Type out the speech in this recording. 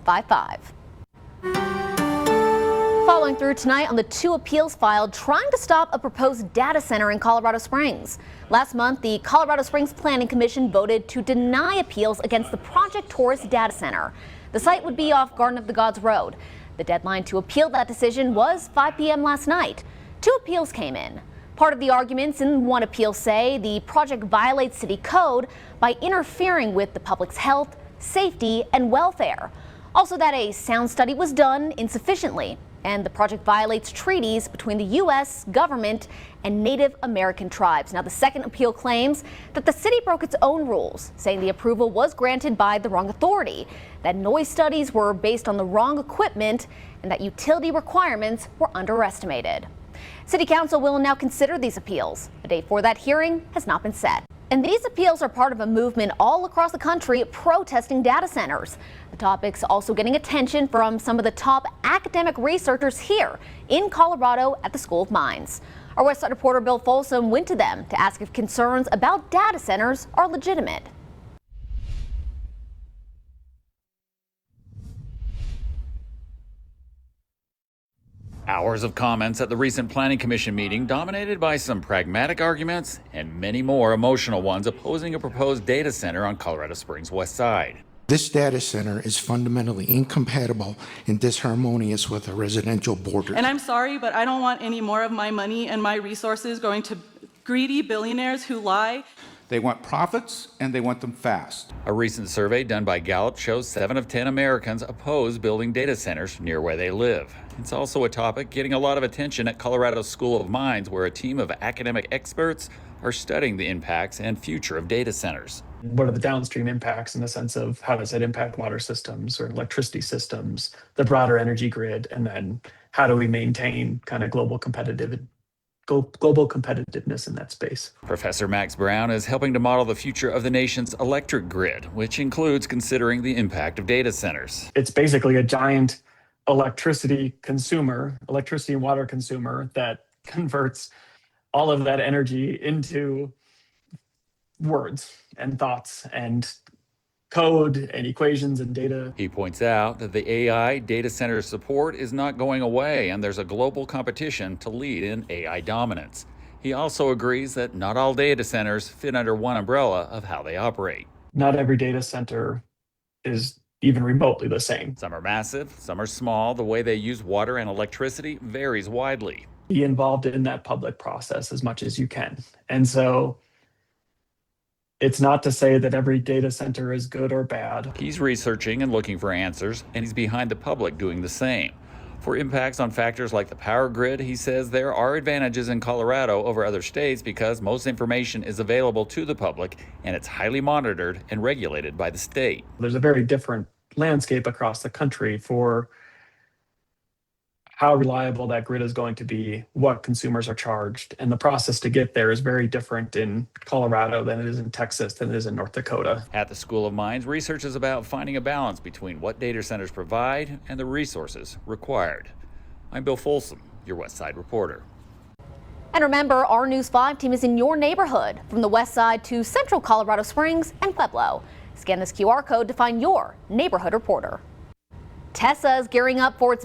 888-555. Following through tonight on the 2 appeals filed trying to stop a proposed data center in Colorado Springs. Last month, the Colorado Springs Planning Commission voted to deny appeals against the Project Taurus data center. The site would be off Garden of the Gods Road. The deadline to appeal that decision was 5 p.m. last night. 2 appeals came in. Part of the arguments in one appeal say the project violates city code by interfering with the public's health, safety, and welfare. Also that a sound study was done insufficiently, and the project violates treaties between the U.S. government and Native American tribes. Now, the second appeal claims that the city broke its own rules, saying the approval was granted by the wrong authority, that noise studies were based on the wrong equipment, and that utility requirements were underestimated. City Council will now consider these appeals. A date for that hearing has not been set. And these appeals are part of a movement all across the country protesting data centers. The topic's also getting attention from some of the top academic researchers here in Colorado at the School of Mines. Our Westside reporter Bill Folsom went to them to ask if concerns about data centers are legitimate. Hours of comments at the recent Planning Commission meeting dominated by some pragmatic arguments and many more emotional ones opposing a proposed data center on Colorado Springs West Side. This data center is fundamentally incompatible and disharmonious with a residential border. And I'm sorry, but I don't want any more of my money and my resources going to greedy billionaires who lie. They want profits, and they want them fast. A recent survey done by Gallup shows 7 of 10 Americans oppose building data centers near where they live. It's also a topic getting a lot of attention at Colorado's School of Mines, where a team of academic experts are studying the impacts and future of data centers. What are the downstream impacts in the sense of how does it impact water systems or electricity systems, the broader energy grid, and then how do we maintain kind of global competitiveness in that space. Professor Max Brown is helping to model the future of the nation's electric grid, which includes considering the impact of data centers. It's basically a giant electricity and water consumer that converts all of that energy into words and thoughts and code and equations and data. He points out that the AI data center support is not going away, and there's a global competition to lead in AI dominance. He also agrees that not all data centers fit under one umbrella of how they operate. Not every data center is even remotely the same. Some are massive, some are small. The way they use water and electricity varies widely. Be involved in that public process as much as you can. And so it's not to say that every data center is good or bad. He's researching and looking for answers, and he's behind the public doing the same. For impacts on factors like the power grid, he says there are advantages in Colorado over other states because most information is available to the public and it's highly monitored and regulated by the state. There's a very different landscape across the country for how reliable that grid is going to be, what consumers are charged, and the process to get there is very different in Colorado than it is in Texas, than it is in North Dakota. At the School of Mines, research is about finding a balance between what data centers provide and the resources required. I'm Bill Folsom, your West Side reporter. And remember, our News 5 team is in your neighborhood, from the West Side to Central Colorado Springs and Pueblo. Scan this QR code to find your neighborhood reporter. Tessa is gearing up for its